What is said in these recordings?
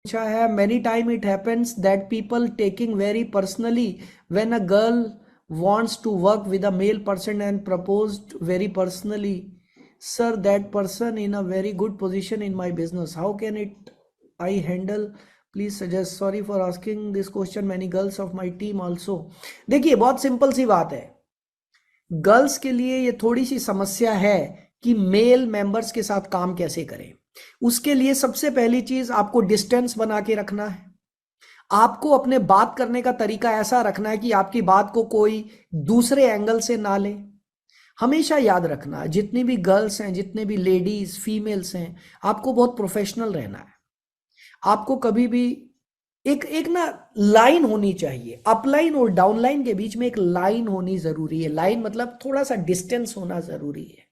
अच्छा है, many time it happens that people taking very personally when a girl wants to work with a male person and proposed very personally, sir, that person in a very good position in my business, how can it I handle, please suggest, sorry for asking this question, many girls of my team also। देखिए बहुत simple सी बात है, girls के लिए ये थोड़ी सी समस्या है कि मेल मेंबर्स के साथ काम कैसे करें। उसके लिए सबसे पहली चीज आपको डिस्टेंस बना के रखना है। आपको अपने बात करने का तरीका ऐसा रखना है कि आपकी बात को कोई दूसरे एंगल से ना ले। हमेशा याद रखना, जितनी भी गर्ल्स हैं, जितने भी लेडीज फीमेल्स हैं, आपको बहुत प्रोफेशनल रहना है। आपको कभी भी एक एक ना लाइन होनी चाहिए, अपलाइन और डाउनलाइन के बीच में एक लाइन होनी जरूरी है। लाइन मतलब थोड़ा सा डिस्टेंस होना जरूरी है।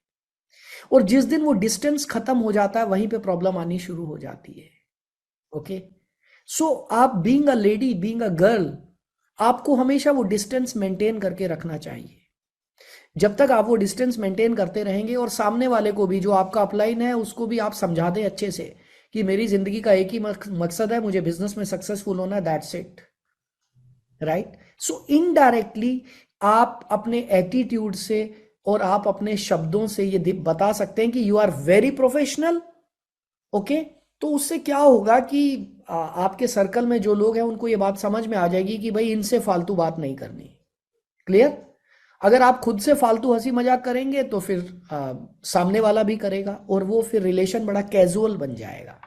और जिस दिन वो डिस्टेंस खत्म हो जाता है वहीं पे प्रॉब्लम आनी शुरू हो जाती है। ओके, सो आप being a lady, being a girl, आपको हमेशा वो डिस्टेंस मेंटेन करके रखना चाहिए। जब तक आप वो डिस्टेंस मेंटेन करते रहेंगे और सामने वाले को भी, जो आपका अपलाइन है, उसको भी आप समझा दें अच्छे से कि मेरी जिंदगी का एक ही मकसद है, मुझे बिजनेस में सक्सेसफुल होना, that's it, right. So indirectly आप अपने एटीट्यूड से और आप अपने शब्दों से ये बता सकते हैं कि you are very professional. Okay, तो उससे क्या होगा कि आपके सर्कल में जो लोग हैं उनको ये बात समझ में आ जाएगी कि भाई इनसे फालतू बात नहीं करनी। क्लियर। अगर आप खुद से फालतू हंसी मजाक करेंगे तो फिर सामने वाला भी करेगा और वो फिर रिलेशन बड़ा कैजुअल बन जाएगा।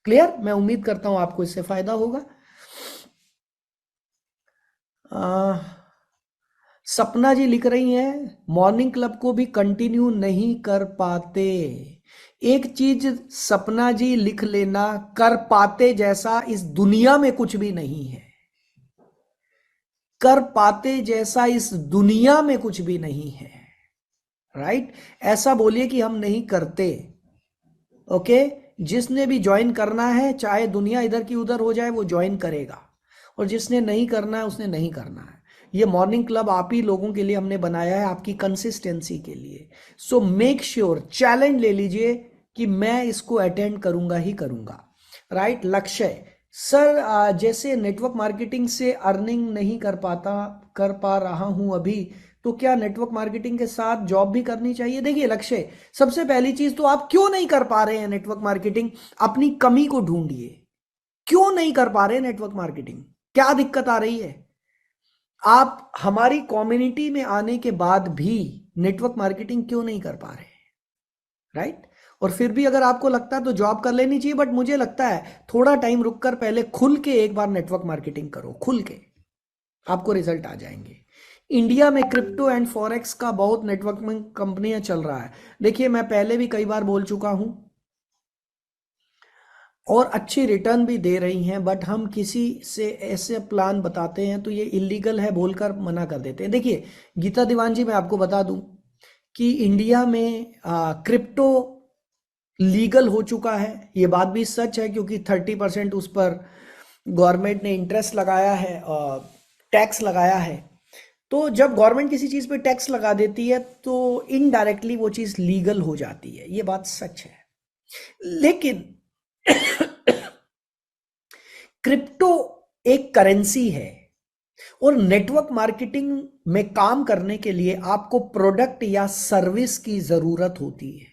क्लियर। मैं उम्मीद करता हूं आपको इससे फायदा होगा। सपना जी लिख रही हैं, मॉर्निंग क्लब को भी कंटिन्यू नहीं कर पाते। एक चीज सपना जी लिख लेना, कर पाते जैसा इस दुनिया में कुछ भी नहीं है। कर पाते जैसा इस दुनिया में कुछ भी नहीं है, राइट। ऐसा बोलिए कि हम नहीं करते। ओके, जिसने भी ज्वाइन करना है, चाहे दुनिया इधर की उधर हो जाए, वो ज्वाइन करेगा। और जिसने नहीं करना है उसने नहीं करना है। ये मॉर्निंग क्लब आप ही लोगों के लिए हमने बनाया है, आपकी कंसिस्टेंसी के लिए। सो मेक श्योर, चैलेंज ले लीजिए कि मैं इसको अटेंड करूंगा ही करूंगा, राइट। लक्ष्य सर, जैसे नेटवर्क मार्केटिंग से अर्निंग नहीं कर पा रहा हूं अभी, तो क्या नेटवर्क मार्केटिंग के साथ जॉब भी करनी चाहिए? देखिए लक्ष्य, सबसे पहली चीज तो आप क्यों नहीं कर पा रहे हैं नेटवर्क मार्केटिंग, अपनी कमी को ढूंढिए। क्यों नहीं कर पा रहे हैं नेटवर्क मार्केटिंग, क्या दिक्कत आ रही है? आप हमारी कम्युनिटी में आने के बाद भी नेटवर्क मार्केटिंग क्यों नहीं कर पा रहे, राइट। और फिर भी अगर आपको लगता है तो जॉब कर लेनी चाहिए, बट मुझे लगता है थोड़ा टाइम रुककर पहले खुल के एक बार नेटवर्क मार्केटिंग करो, खुल के, आपको रिजल्ट आ जाएंगे। इंडिया में क्रिप्टो एंड फॉरेक्स का बहुत नेटवर्किंग कंपनियां चल रहा है। देखिए मैं पहले भी कई बार बोल चुका हूं, और अच्छी रिटर्न भी दे रही हैं, बट हम किसी से ऐसे प्लान बताते हैं तो ये इलीगल है बोलकर मना कर देते हैं। देखिए गीता दीवान जी, मैं आपको बता दूं कि इंडिया में क्रिप्टो लीगल हो चुका है। ये बात भी सच है, क्योंकि 30% उस पर गवर्नमेंट ने इंटरेस्ट लगाया है, टैक्स लगाया है। तो जब गवर्नमेंट किसी चीज पे टैक्स लगा देती है तो इनडायरेक्टली वो चीज लीगल हो जाती है, ये बात सच है। लेकिन क्रिप्टो एक करेंसी है, और नेटवर्क मार्केटिंग में काम करने के लिए आपको प्रोडक्ट या सर्विस की जरूरत होती है।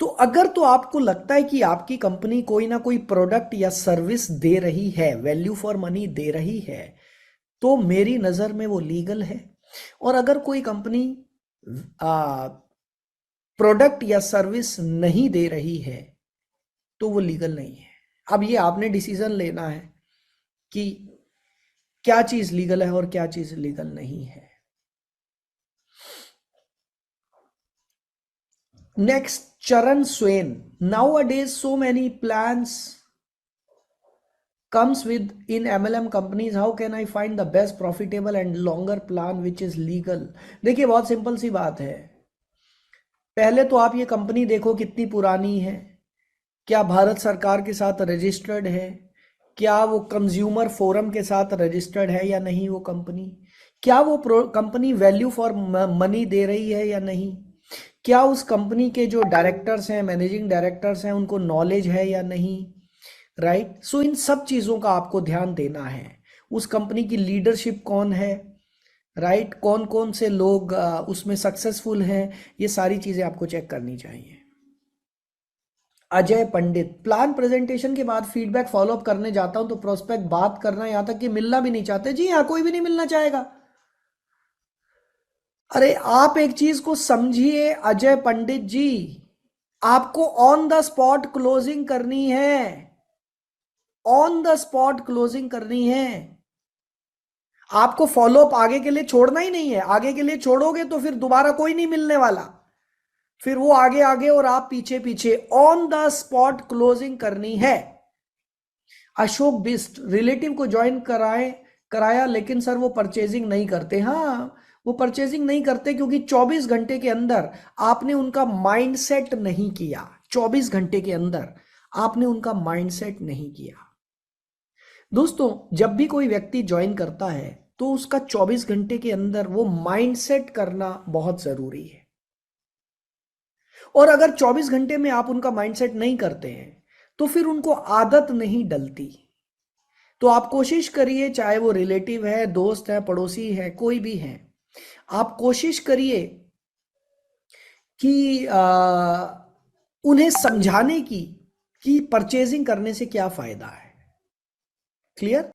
तो अगर तो आपको लगता है कि आपकी कंपनी कोई ना कोई प्रोडक्ट या सर्विस दे रही है, वैल्यू फॉर मनी दे रही है, तो मेरी नजर में वो लीगल है। और अगर कोई कंपनी प्रोडक्ट या सर्विस नहीं दे रही है तो वो लीगल नहीं है। अब ये आपने डिसीजन लेना है कि क्या चीज लीगल है और क्या चीज लीगल नहीं है। नेक्स्ट, चरण स्वेन, nowadays so many plans comes with in MLM companies, how can I find the best profitable and longer plan which is legal? देखिए बहुत सिंपल सी बात है, पहले तो आप ये कंपनी देखो कितनी पुरानी है, क्या भारत सरकार के साथ रजिस्टर्ड है, क्या वो कंज्यूमर फोरम के साथ रजिस्टर्ड है या नहीं वो कंपनी, क्या वो कंपनी वैल्यू फॉर मनी दे रही है या नहीं, क्या उस कंपनी के जो डायरेक्टर्स हैं, मैनेजिंग डायरेक्टर्स हैं, उनको नॉलेज है या नहीं, राइट। सो इन सब चीजों का आपको ध्यान देना है। उस कंपनी की लीडरशिप कौन है, राइट, कौन कौन से लोग उसमें सक्सेसफुल हैं, ये सारी चीजें आपको चेक करनी चाहिए। अजय पंडित, प्लान प्रेजेंटेशन के बाद फीडबैक फॉलोअप करने जाता हूं तो प्रोस्पेक्ट बात करना यहां तक कि मिलना भी नहीं चाहते। जी हाँ, कोई भी नहीं मिलना चाहेगा। अरे आप एक चीज को समझिए अजय पंडित जी, आपको ऑन द स्पॉट क्लोजिंग करनी है, ऑन द स्पॉट क्लोजिंग करनी है। आपको फॉलोअप आगे के लिए छोड़ना ही नहीं है। आगे के लिए छोड़ोगे तो फिर दोबारा कोई नहीं मिलने वाला, फिर वो आगे आगे और आप पीछे पीछे। ऑन द स्पॉट क्लोजिंग करनी है। अशोक बिस्ट, रिलेटिव को ज्वाइन कराया लेकिन सर वो परचेजिंग नहीं करते। हाँ, वो परचेजिंग नहीं करते क्योंकि 24 घंटे के अंदर आपने उनका माइंडसेट नहीं किया। 24 घंटे के अंदर आपने उनका माइंडसेट नहीं किया। दोस्तों, जब भी कोई व्यक्ति ज्वाइन करता है तो उसका 24 घंटे के अंदर वो माइंडसेट करना बहुत जरूरी है। और अगर 24 घंटे में आप उनका माइंडसेट नहीं करते हैं तो फिर उनको आदत नहीं डलती। तो आप कोशिश करिए, चाहे वो रिलेटिव है, दोस्त है, पड़ोसी है, कोई भी है, आप कोशिश करिए कि उन्हें समझाने की कि परचेजिंग करने से क्या फायदा है। क्लियर।